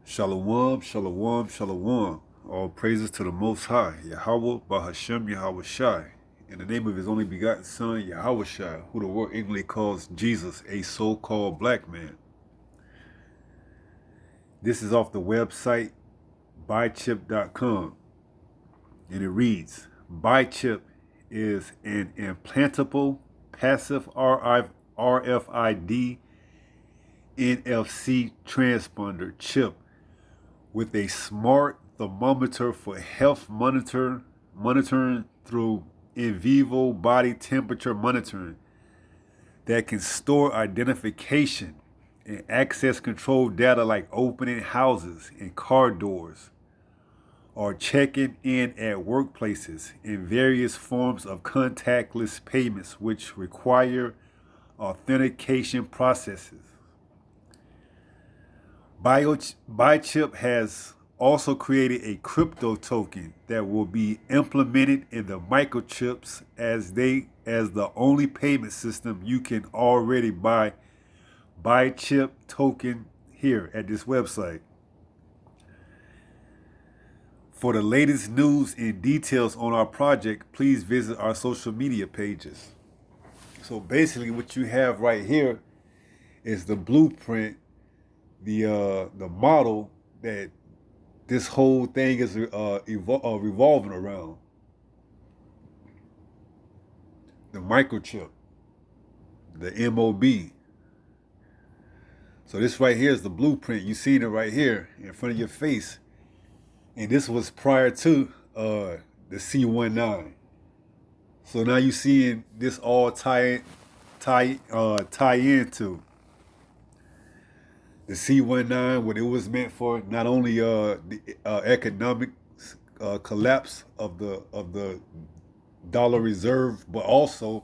Shalom, shalom, shalom. All praises to the Most High, Yahweh, Bahashem, Yahweh Shai. In the name of his only begotten Son, Yahweh Shai, who the world ignorantly calls Jesus, a so-called black man. This is off the website Bichip.com. And it reads, Bichip is an implantable passive RFID NFC transponder chip with a smart thermometer for health monitoring through in vivo body temperature monitoring that can store identification and access control data like opening houses and car doors or checking in at workplaces in various forms of contactless payments which require authentication processes. Bichip has also created a crypto token that will be implemented in the microchips as the only payment system. You can already buy Bichip token here at this website. For the latest news and details on our project, please visit our social media pages. So basically what you have right here is the blueprint, the model that this whole thing is revolving around. The microchip, the MOB. So this right here is the blueprint. You seen it right here in front of your face. And this was prior to the C19. So now you seeing this all tie into the C19, what it was meant for, not only the economic collapse of the dollar reserve, but also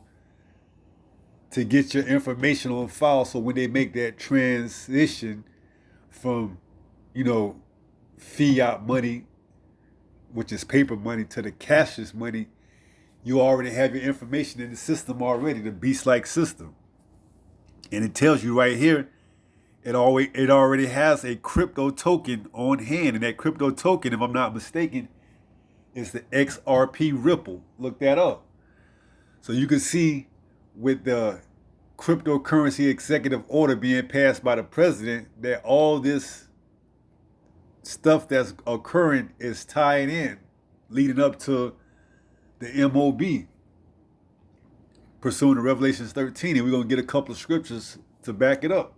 to get your information on file. So when they make that transition from, fiat money, which is paper money, to the cashless money, you already have your information in the system already, the beast-like system. And it tells you right here, it already has a crypto token on hand. And that crypto token, if I'm not mistaken, is the XRP Ripple. Look that up. So you can see with the cryptocurrency executive order being passed by the president that all this stuff that's occurring is tying in, leading up to the MOB, pursuant to Revelations 13. And we're going to get a couple of scriptures to back it up.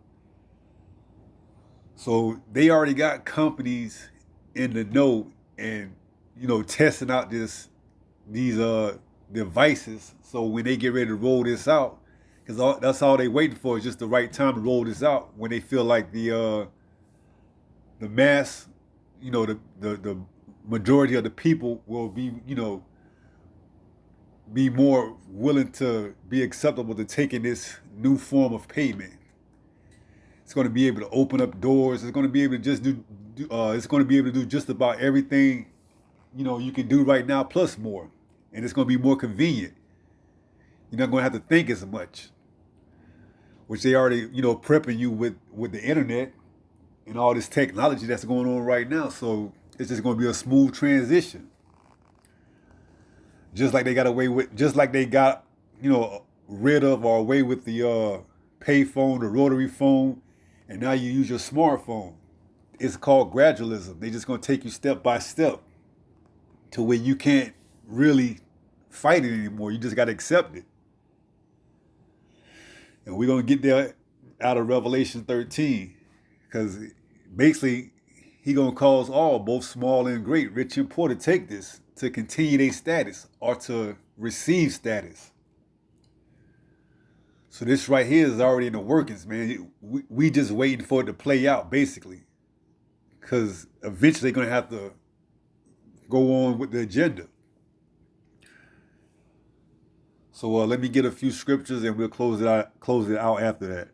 So they already got companies in the know and, testing out these devices. So when they get ready to roll this out, because that's all they waiting for is just the right time to roll this out, when they feel like the mass, the majority of the people will be, be more willing to be acceptable to taking this new form of payment. It's going to be able to open up doors. It's going to be able to just it's going to be able to do just about everything, you can do right now plus more. And it's going to be more convenient. You're not going to have to think as much, which they already, prepping you with the internet and all this technology that's going on right now. So it's just going to be a smooth transition. Just like they got rid of or away with the pay phone, the rotary phone, and now you use your smartphone. It's called gradualism. They're just going to take you step by step to where you can't really fight it anymore. You just got to accept it. And we're going to get there out of Revelation 13, because basically he going to cause all, both small and great, rich and poor, to take this, to continue their status or to receive status. So this right here is already in the workings, man. We just waiting for it to play out, basically, because eventually they're going to have to go on with the agenda. So let me get a few scriptures and we'll close it out after that.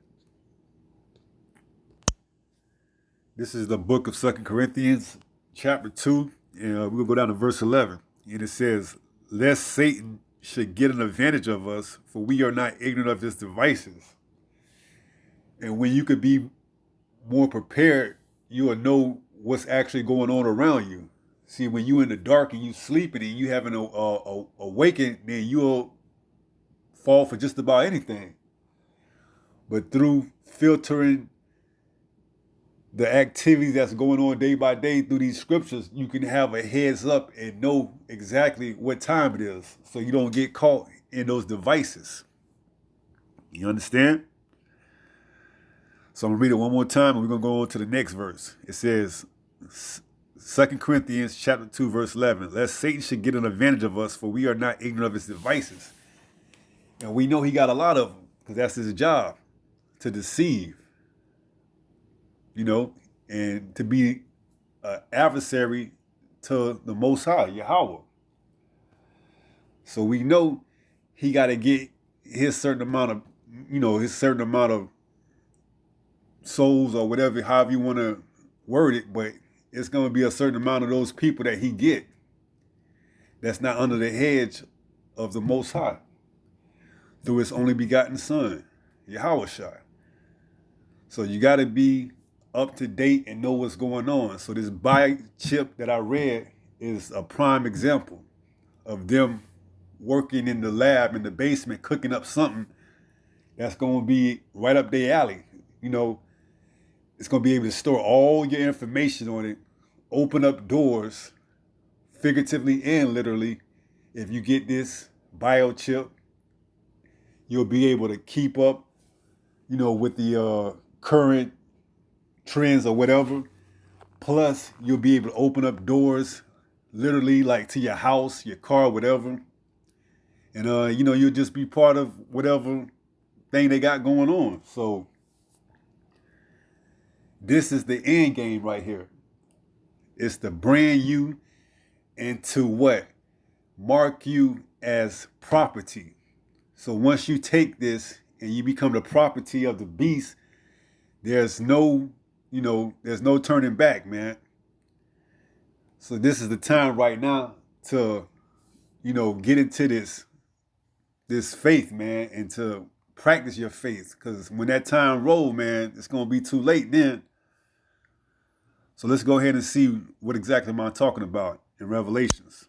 This is the book of 2 Corinthians, chapter 2, and we'll go down to verse 11. And it says, lest Satan should get an advantage of us, for we are not ignorant of his devices. And when you could be more prepared, you will know what's actually going on around you. See, when you in the dark and you sleeping and you having a awaken, then you'll fall for just about anything. But through filtering the activities that's going on day by day through these scriptures, you can have a heads up and know exactly what time it is, so you don't get caught in those devices. You understand? So I'm gonna read it one more time, and we're gonna go on to the next verse. It says, 2 Corinthians chapter 2, verse 11, lest Satan should get an advantage of us, for we are not ignorant of his devices. And we know he got a lot of them, because that's his job, to deceive, and to be an adversary to the Most High, Yahweh. So we know he got to get his certain amount of souls, or whatever, however you want to word it, but it's going to be a certain amount of those people that he get that's not under the hedge of the Most High through his only begotten Son, Yahweh Shai. So you got to be up to date and know what's going on. So this Bichip that I read is a prime example of them working in the lab, in the basement, cooking up something that's going to be right up their alley. It's going to be able to store all your information on it, open up doors, figuratively and literally. If you get this biochip, you'll be able to keep up, with the current trends or whatever. Plus, you'll be able to open up doors, literally, like to your house, your car, whatever. And, you'll just be part of whatever thing they got going on. So this is the end game right here. It's to brand you and to what? Mark you as property. So once you take this and you become the property of the beast, there's no turning back, man. So this is the time right now to, get into this faith, man, and to practice your faith. Because when that time rolls, man, it's going to be too late then. So let's go ahead and see what exactly am I talking about in Revelations.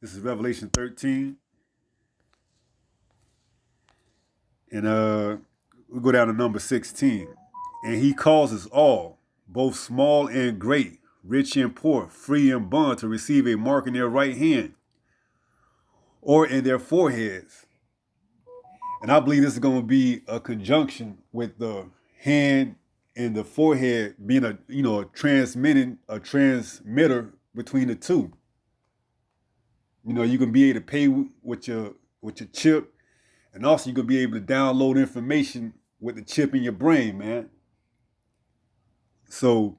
This is Revelation 13. And we go down to number 16. And he causes all, both small and great, rich and poor, free and bond, to receive a mark in their right hand or in their foreheads. And I believe this is going to be a conjunction with the hand and the forehead being a transmitter between the two. You can be able to pay with your chip, and also you can be able to download information with the chip in your brain, man. So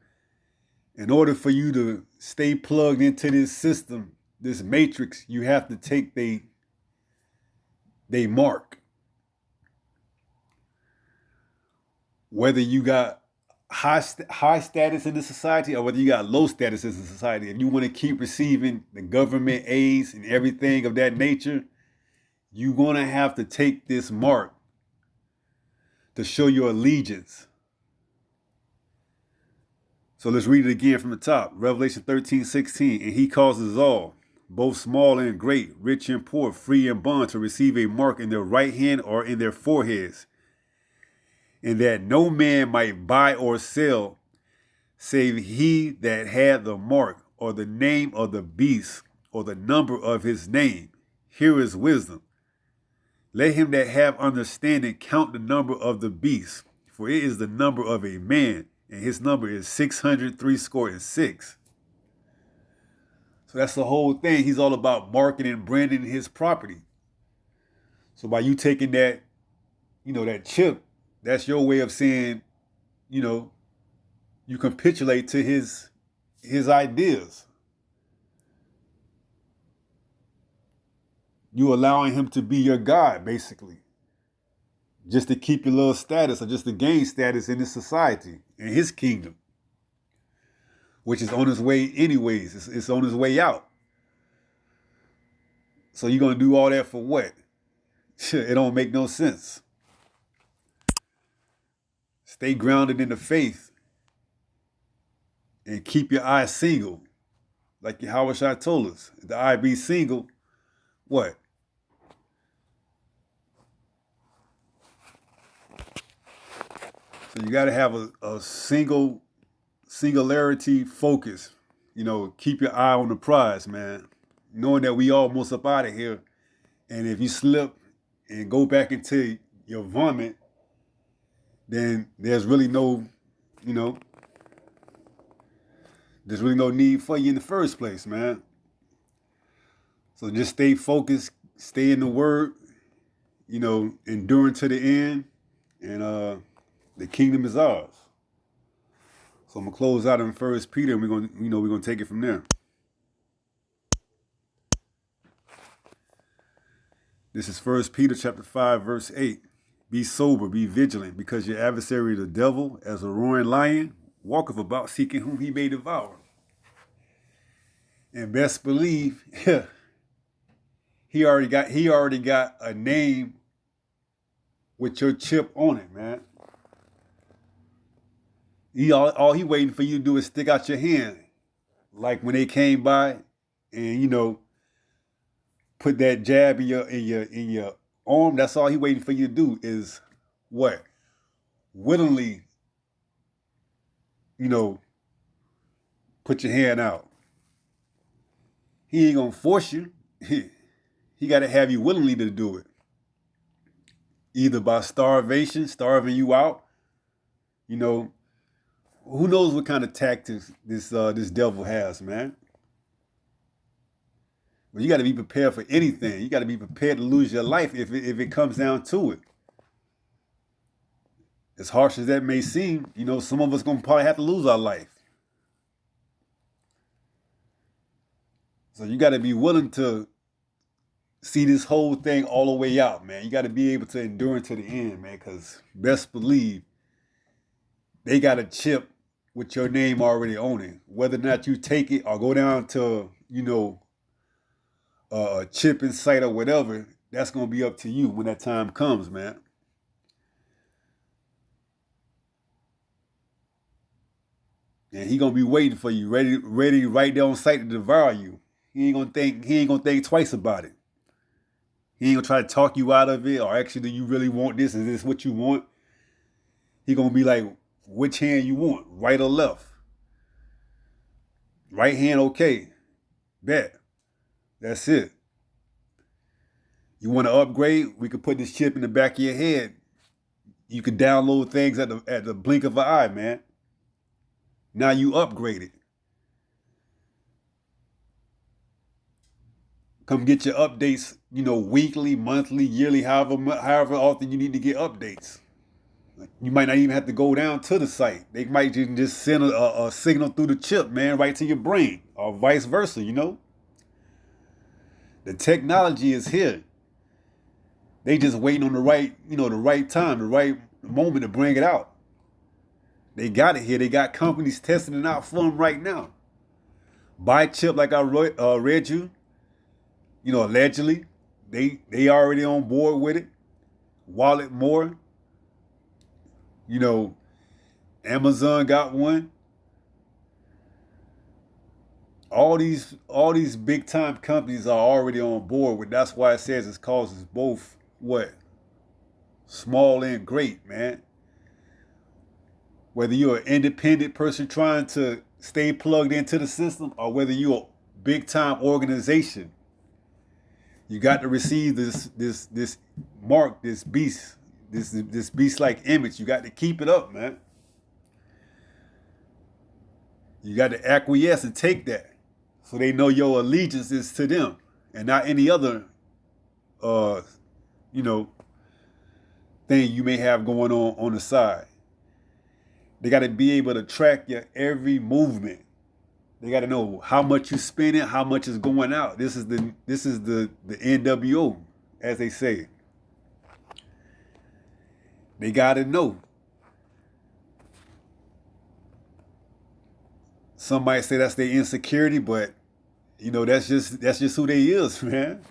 in order for you to stay plugged into this system, this matrix, you have to take they mark. Whether you got high status in the society or whether you got low status in the society, if you want to keep receiving the government aids and everything of that nature, you're going to have to take this mark to show your allegiance. So let's read it again from the top. Revelation 13:16. And he causes all, both small and great, rich and poor, free and bond, to receive a mark in their right hand or in their foreheads, and that no man might buy or sell save he that had the mark or the name of the beast or the number of his name. Here is wisdom. Let him that have understanding count the number of the beast, for it is the number of a man, and his number is 666. So that's the whole thing. He's all about marketing and branding his property. So by you taking that, that chip, that's your way of saying, you capitulate to his ideas. You allowing him to be your God, basically. Just to keep your little status or just to gain status in this society, in his kingdom, which is on his way anyways. It's on his way out. So you're going to do all that for what? It don't make no sense. Stay grounded in the faith and keep your eye single. Like Howard Shah told us, if the eye be single, what? So you got to have a singularity focus. Keep your eye on the prize, man. Knowing that we almost up out of here, and if you slip and go back into your vomit, then you know, there's really no need for you in the first place, man. So just stay focused, stay in the word, enduring to the end, and the kingdom is ours. So I'm gonna close out in First Peter, and we're gonna take it from there. This is First Peter chapter 5, verse 8. Be sober, be vigilant, because your adversary the devil, as a roaring lion, walketh about seeking whom he may devour. And best believe, he already got a name with your chip on it, man. All he waiting for you to do is stick out your hand, like when they came by, and put that jab in your arm. That's all he waiting for you to do is what? Willingly, put your hand out. He ain't gonna force you. He got to have you willingly to do it. Either by starvation, starving you out. Who knows what kind of tactics this devil has, man. But you got to be prepared for anything. You got to be prepared to lose your life if it comes down to it. As harsh as that may seem, some of us gonna probably have to lose our life. So you got to be willing to see this whole thing all the way out, man. You got to be able to endure to the end, man, because best believe they got a chip with your name already on it. Whether or not you take it or go down to, a chip in sight or whatever, that's going to be up to you when that time comes, man. And he going to be waiting for you, ready right there on sight to devour you. He ain't gonna think twice about it. He ain't gonna try to talk you out of it, or actually, do you really want this? Is this what you want? He gonna be like, which hand you want, right or left? Right hand, okay. Bet. That's it. You want to upgrade? We could put this chip in the back of your head. You could download things at the blink of an eye, man. Now you upgraded. Come get your updates, weekly, monthly, yearly, however often you need to get updates. You might not even have to go down to the site. They might just send a signal through the chip, man, right to your brain, or vice versa, The technology is here. They just waiting on the right time, the right moment to bring it out. They got it here. They got companies testing it out for them right now. Bichip, like I read you, allegedly, they already on board with it. Wallet more. Amazon got one. All these big time companies are already on board with. That's why it says it causes both what? Small and great, man. Whether you're an independent person trying to stay plugged into the system, or whether you're a big time organization, you got to receive this mark, this beast, this beast-like image. You got to keep it up, man. You got to acquiesce and take that, so they know your allegiance is to them and not any other, thing you may have going on the side. They got to be able to track your every movement. They got to know how much you spending, how much is going out. This is the NWO, as they say. They got to know. Some might say that's their insecurity, but that's just who they is, man.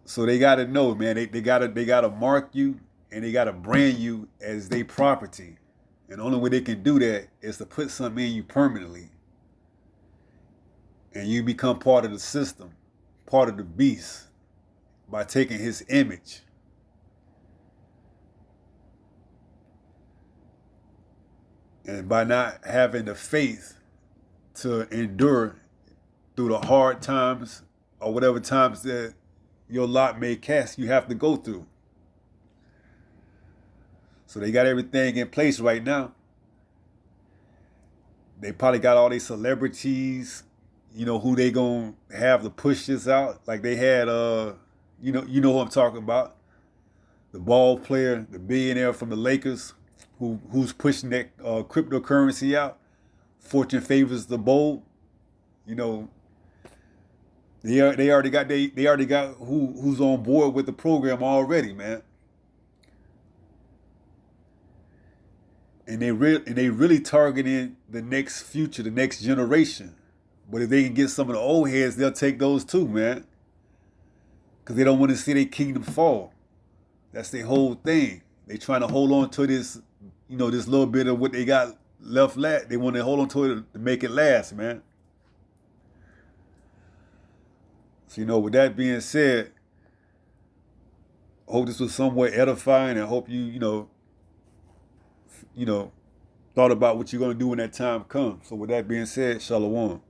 So they got to know, man. They gotta mark you, and they gotta brand you as their property. And the only way they can do that is to put something in you permanently. And you become part of the system, part of the beast, by taking his image. And by not having the faith to endure through the hard times or whatever times that your lot may cast, you have to go through. So they got everything in place right now. They probably got all these celebrities, who they gonna have to push this out. Like they had, you know who I'm talking about, the ball player, the billionaire from the Lakers, who's pushing that cryptocurrency out. Fortune favors the bold. They already got who's on board with the program already, man. And they really targeting the next future, the next generation. But if they can get some of the old heads, they'll take those too, man. Because they don't want to see their kingdom fall. That's their whole thing. They trying to hold on to this, this little bit of what they got left. They want to hold on to it to make it last, man. So, with that being said, I hope this was somewhat edifying. I hope you thought about what you're going to do when that time comes. So with that being said, Shalom.